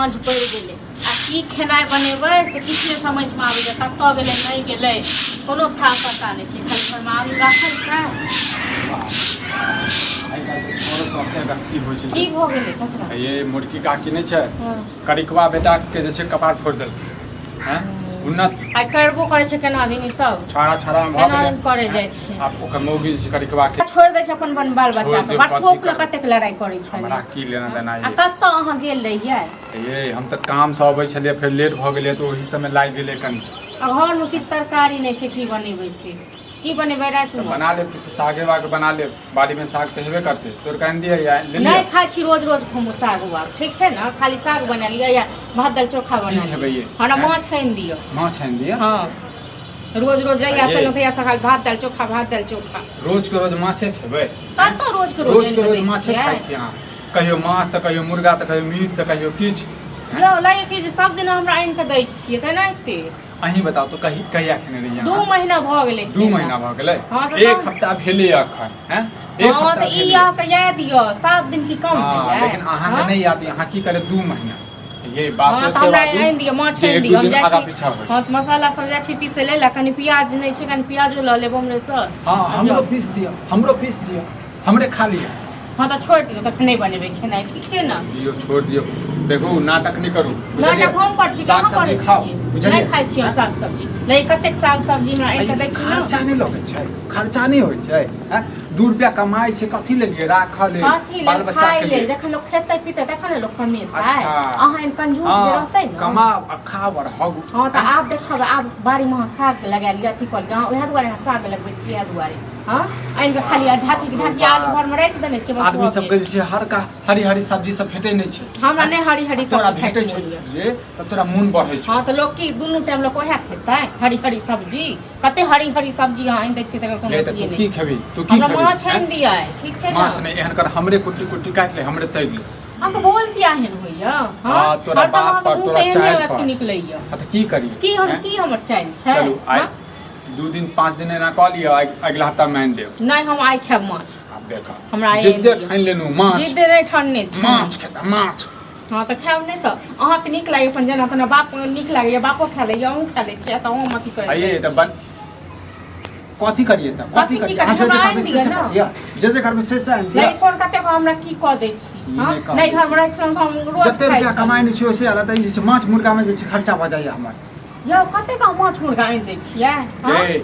साँझ पड़ि गेलै आ की खेनाइ बनेबै से किछु नहि समझमे आबैए कतऽ गेलै नहि गेलै कोनो था पता नहि छै खाली घरमे आलू राखल छै की भऽ गेलै ककरा ये मुर्गी काकी नहीं छे करिकवा बेटा के जैसे कपार फोड़ देलकै हैं उन्नत आइ करबो करै छै केना दिन ई सब छाड़ा छाड़ा में केना दिन करे जाइ छै आप ओकर मौगी जैसे करिकवा के छोड़ दै छै अपन बाल बच्चा के बरसुओ कथी के कतेक लड़ाई करै छै हमरा की लेना देना आ ये कतऽ अहाँ गेल रहियै ये हम तो काम से अबै छलियै फिर लेट भ गेलै तो ओही समय लागि गेलै कनी आ घरमे किछु तरकारी नहि छै की बनेबै से की बनेबै राति तो बना ले कुछ सागे वाग बना ले बाड़ी में साग तो हेबे करते तोर कह दिया या ले नहीं खाइ छी रोज रोज घुमू साग वाग ठीक छै ने खाली साग बना लिअ या भात दालि चोखा बना हेबै ये लिअ हमरा माछ छानि दिअ माछ छानि दिया हाँ रोज रोज जइया से लोग से खाली भात दालि चोखा रोज के रोज माछे खेबै कतऽ रोज के रोज के रोज माछे खाइ छी अहाँ कहियो माछ तऽ कहियो मुर्गा तऽ कहियो मीट तऽ कहियो किछु यौ लागि कि जे सब दिन हमरा आनि कऽ दै छियै तेनाहिते अहीं बताओ तो कहिया खेने रहियै 2 महीना भऽ गेलै 2 महीना भऽ गेलै हाँ, तो एक हफ्ता भेलै अखन हैं एक हाँ हफ्ता तऽ ई अहाँके याद दिअ 7 दिन की कम हाँ, भेलै लेकिन अहाँके नहीं याद अहाँ की करे 2 महीना ये बात हाँ, तो हमरा आनि दिअ माछ आनि दिअ हम जाइ छी पीछा हो हाँ मसाला सब जाइ छी पीसे लै कनि प्याज नहि छै कनि प्याजो लऽ लेब हमरे सर हाँ हमरो पीस दियो हमरे खा लिया हाँ तो छोड़ दियौ तखन नहीं बनेबै खेनाइ ठीक छै ने दियो छोड़ दियो देखो नाटक नहीं करू नाटक हम कर छी कहाँ करै खाओ छी बुझलियै नहीं खाइ छी हम साग सब्जी नहीं कतेक साग सब्जी हमरा आनि कऽ दै छी खर्चा नहीं लगे छै खर्चा नहीं होइ छै हैं 2 रुपया कमाई छै कथी लेलिए राखल कथी बाल ले बच्चा खाइ के ले लिए जखन लोग खेतै पीतै तखन ने लोग कमेतै अच्छा। अहाँ एहन कंजूस जे रहतै ने कमाओ आ खाओ और हगू हाँ तऽ आब देखब आब बाड़ी में साग लगा लिअ अथी कऽ लिअ उएह दुआरे अहाँ साग लगबै छी इएह दुआरे हाँ आनि कऽ खाली ढाकी आलू घरमे राखि देने छै बस आदमी सबके जे छै हरी हरी सब्जी सब भेटै नहीं छै हमरा नहीं हरी हरी तोरा सब्जी भेटै छै जे तऽ तोरा मोन बढ़ै छै हाँ तो लोग की दुनू टाइम लोग ओएह खेतै हरी हरी सब्जी कते हरी हरी सब्जी अहाँ आनि दै छियै तकर कोनो ये अथिये तू नहि की खेबी तू की हमरा खेबी माछ आनि दिअ ठीक छै ने माछ नहीं एहन कर हमरे कुट्टी कुट्टी काट ले हमरे तैर ले अहाँके बोल किया एहन होइया हाँ, तोरा बाप पर, तोरा चालि पर। निकलैया हाँ तो की करिए की हमर चालि छै चलू आइ हाँ? 2 दिन 5 दिन एना कह लियो अगला हफ्ता में आनि देब नहीं हम आइ खायब माछ आब देखा हमरा आइ जिद्दे आनि दिअ। खाइन लेनु माछ जिद्दे नहीं ठानने छी माछ खेता माछ हाँ तो खायब नहीं तो अहाँके नीक लागैया अपन जेना तेना बाप नीक लागैया बापो खा लैया अहूँ खा लै छियै तऽ अहूँ अथी करै आइए छियै। तो बन कथी करिए त कथी की करियै? हमरा आनि दिअ ने। जते घर में से आनि दिया नहीं कोन कते हमरा की कऽ दै छी हाँ? नहि कहब। नहीं घर में रहै छी हम रोज जते खाइ रुपया छी। कमाइ नहीं छै ओसे अलग जे छै माछ मुर्गा में जे छै खर्चा भ जाइए हमर यौ कते का माछ मुर्गा आनि दै छियै हाँ? ए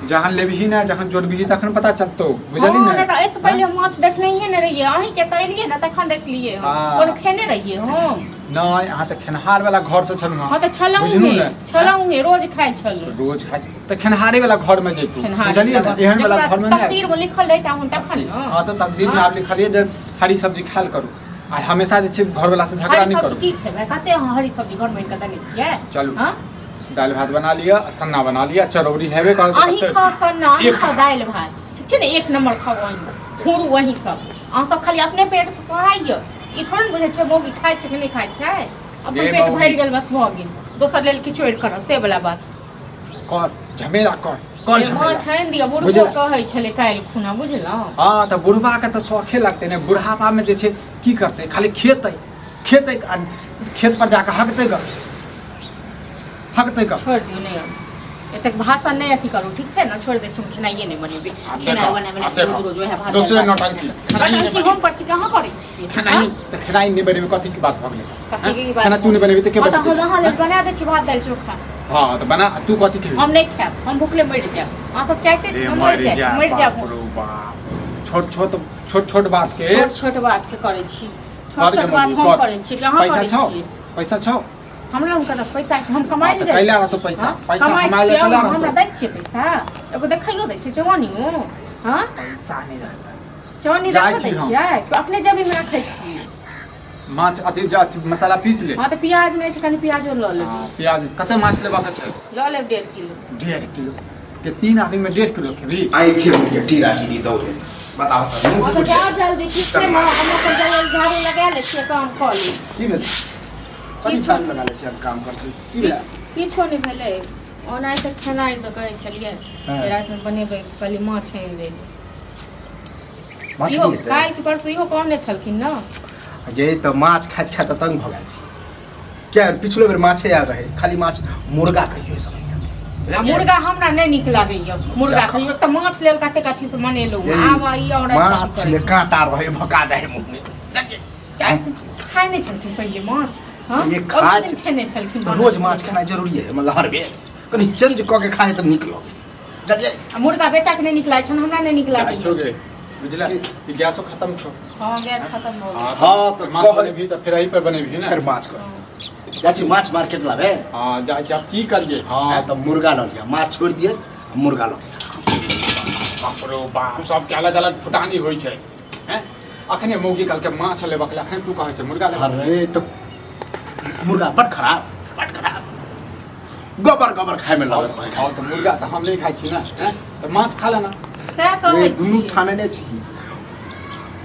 जहन लेबही ना जखन जोड़बिही तखन पता चलतो बुझली हाँ, ना नहीं तो ऐसे पहले हम माछ देखने ही नहीं रहिए अहीं के तो एलिए ना तखन देखलिए हम हाँ। कोनो खेने रहिए हम नहीं अहाँ तो खेनहार वाला घर से छलु हाँ तो छलहुँ बुझलहुँ हे ने? छलहुँ हे रोज खाइ छलहुँ रोज खाइ तो खेनहारे वाला घर में जैतू बुझलिए ना एहन वाला घर में नहीं तकदीर में लिखल रहता हूँ तखन ना हाँ तो तकदीर में आप लिखलिए जे हरी सब्जी खायल करू और हमेशा जे छै घर वाला से झगड़ा हरी नहीं सब्जी करू की खेबै कते अहाँ हरी सब्जी घर में इनका देने छियै चलू हाँ? दाल भात बना लिया सन्ना बना लिया चरौरी हेबे कर अहीं खाओ सन्ना अहीं खाओ दालि भात ठीक छै ने एक नंबर खाओ अहीं घूरू वहीं सब अहाँ सब खाली अपने पेट तऽ सोहाइए ई थोड़े बुझै छै मौगी खाइ छै कि नहीं खाइ छै अपन ये पेट मौगी। भरि गेल बस भऽ गेल दोसर लेल किछो करब से वाला बात कर झमेला कर माछ झमेला आनि दिअ बुढ़बो बुझल? कहै छलै काल्हि खुना बुझलहुँ हाँ तो बुढ़बा के तो शौखे लगते ने बुढ़ापा में जे छै की करते खाली खेते आ खेत पर जाकर हकते ग छोड़ दियौ नहीं अब एतेक भाषण नहीं अथी करू ठीक छै ना छोड़ दे छी खेनाइए नहीं बनेबै खेनाइ बनाबै रोज रोज वएह भात दूसरे दालि भात। नौटंकी नौटंकी हम पर छी कहाँ करै छियै खनाई तो खनाई नहीं बनेबे कथी की बात भ गेलै कथी की बात खाना तू नहीं बनेबे तो के हाँ, तो हम बनेबे अहाँ लेल बना दै छी भात दालि चोखा हां तो बना तू कथी खेबी हम नहीं खायब हम भूखले मरि जायब अहाँ सब चाहते छी हम मरि जायब छोट छोट बात के छोट छोट बात के करै छी छोट छोट बात हम करै छी कहाँ करै छी पैसा छौ हमरा उनका दस पैसा हम कमाइ हाँ, तो नहीं कैला जाइ रह तो पैसा हाँ? पैसा कमाइ हमारे छियै, कैला रह हमरा तो दै छियै पैसा एगो देखाइयो दै छियै जवानियो हाँ पैसा नहीं रहता जवानी जाइ देखा दै छी हम। छियै कि अपने जेबी में रखै छियै माछ अथी मसाला पीस ले हाँ तो प्याज नहीं छै कनि प्याजो लऽ लेब हाँ, प्याज कते माछ लेबा के छै लऽ लेब 1.5 किलो 1.5 किलो के 3 आदमी में 1.5 किलो खेबी आई खेल के टीरा टीरी दौड़े बताओ हाँ तो जाओ जल्दी ठीक छै ना हम अपन जल्दी झाड़ू लगा लै छियै काम कऽ लै छी की भेल कथी छान लगा ले छै काम कर छी की भेल किछो नहीं भेलै ओनाहिते खेनाइ तऽ कहै छलियै हाँ। जे रातिमे बनेबै कहली माछ आनि दै माछ इहो नहीं हेतै काल्हि कि परसू इहो कहने छलखिन ने जे तो माछ खाइत खाइत तंग भ गेल छी क्या पिछले बेर माछे आयल रहे खाली माछ मुर्गा कहियो सब आ मुर्गा हमरा नहीं निक लागैया मुर्गा खइयो त माछ लेल कते कथी से बनेलौ आब ई और माछ में कांटा रहे भका जाए मुंह में कैसे खाइ नहीं छलखिन पहिले माछ हां ये खाय खेने छलखिन तो रोज माछ खाना जरूरी है मतलब हर बेर कनी चेंज क के खाए त निक लगे मुर्गा बेटा के नहीं निक लागै छन हमरा नहीं निक लागै छोगे बुझला ई गैसो खत्म छो हां गैस खत्म हो गया हां तो माछ बनेभी त फिर एही पर बनेभी ना फिर माछ कर जाची माछ मार्केट लावे हां जाय छी अब की करिए हां तो मुर्गा ल लिया माछ छोड़ दिए मुर्गा ल बाप रे बाप सब के अलग अलग फुटानी होई छै हैं अखने मौगी कल के माछ लेबक ला हैं तू कहै छै मुर्गा ले अरे तो मुर्गा बड़ खराब गोबर गोबर खाए में लगत भाई खाओ तो मुर्गा तो हम नहीं खाई छी ना हैं तो माछ खा लेना से कहै ये छी दुनु ठाने ने छी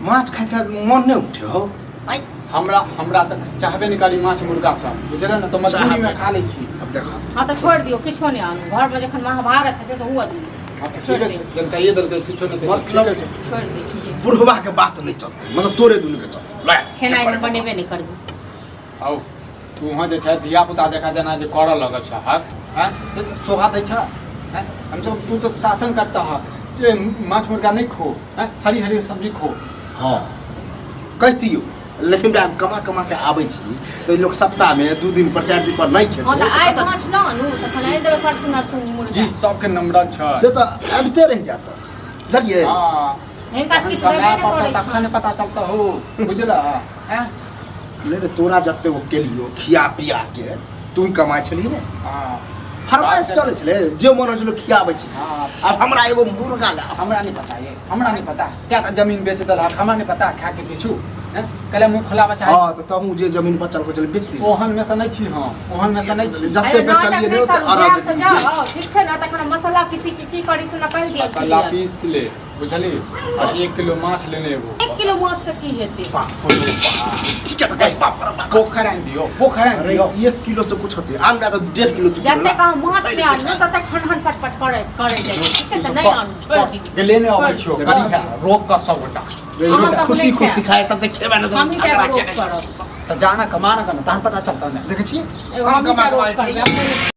माछ खाए खाए मन ने उठे हो आई हमरा तक चाहबे नहीं करी माछ मुर्गा सब बुझले ना तो मजबूरी में खा ले छी अब देखो हां तो छोड़ दियो किछो नहीं आनु घर में जखन महाभारत है तो हुआ दी ठीक है जन कहिए दल के किछो नहीं मतलब छोड़ दी छी बुढ़वा के बात नहीं चलते मतलब तोरे दुनु के चलते ले खेनाइ में बनेबे नहीं करबू आओ तू वहाँ जे छै धिया पुता जका जना जे करऽ लगल छ हैं से शोभा दै छ हैं हम सब तू तो शासन करता है जे माछ मुर्गा नहीं खो हैं हरी हरी सब्जी खो हां कहतियो लेकिन बा कमा कमा के आबै छी तो लोग सप्ताह में 2 दिन पर 4 दिन पर नहीं खेते हां तो आइ माछ न आनु तखन आइ देबे परसुन नरसुन मुर्गा जी सबके नंबर छ से तो अबते रह जाता जानिए हां हिनका किछ समय देबे पड़ता नहीं तखन पता चलता हो बुझला हैं ले रे तोरा जत्ते वो केलियो खिया पिया के तू ही कमाई छली ने हां फरमाइश चले छले जे मन होलो खियाबै छी हां अब हमरा एगो मुर्गा ला हमरा नहीं पता ये हमरा नहीं पता क्या जमीन बेच दल हमरा नहीं पता खा के पीछू हैं कले मुंह खुलावा चाहे हां तो तहू जे जमीन पर चल को चल बेच दी ओहन में से नहीं छी हां ओहन में से नहीं छी जत्ते बेचलिए ने ओते अराज जाओ ठीक छै ना तखन मसाला की करी सुना कह दिया मसाला पीस ले बुझली और 1 किलो माछ लेने एगो 1 किलो माछ से की हेतै ठीक है तो कहीं बाप रे बाप पोखरा अरे दियो 1 किलो से कुछ होते आन तो 1.5 किलो 2 किलो जते का माछ ले आनु तते खन खटपट करे जाय ठीक है त नहीं आनु छोड़ दी लेने आबै छियो रोक कर सब गोटा रे खुशी खुशी खाए तब खेबे ना हम तो क्या झगड़ा रोक के करब तो जाना कमाना करना तहन पता चलता है देखे छी हम क्या रोक करब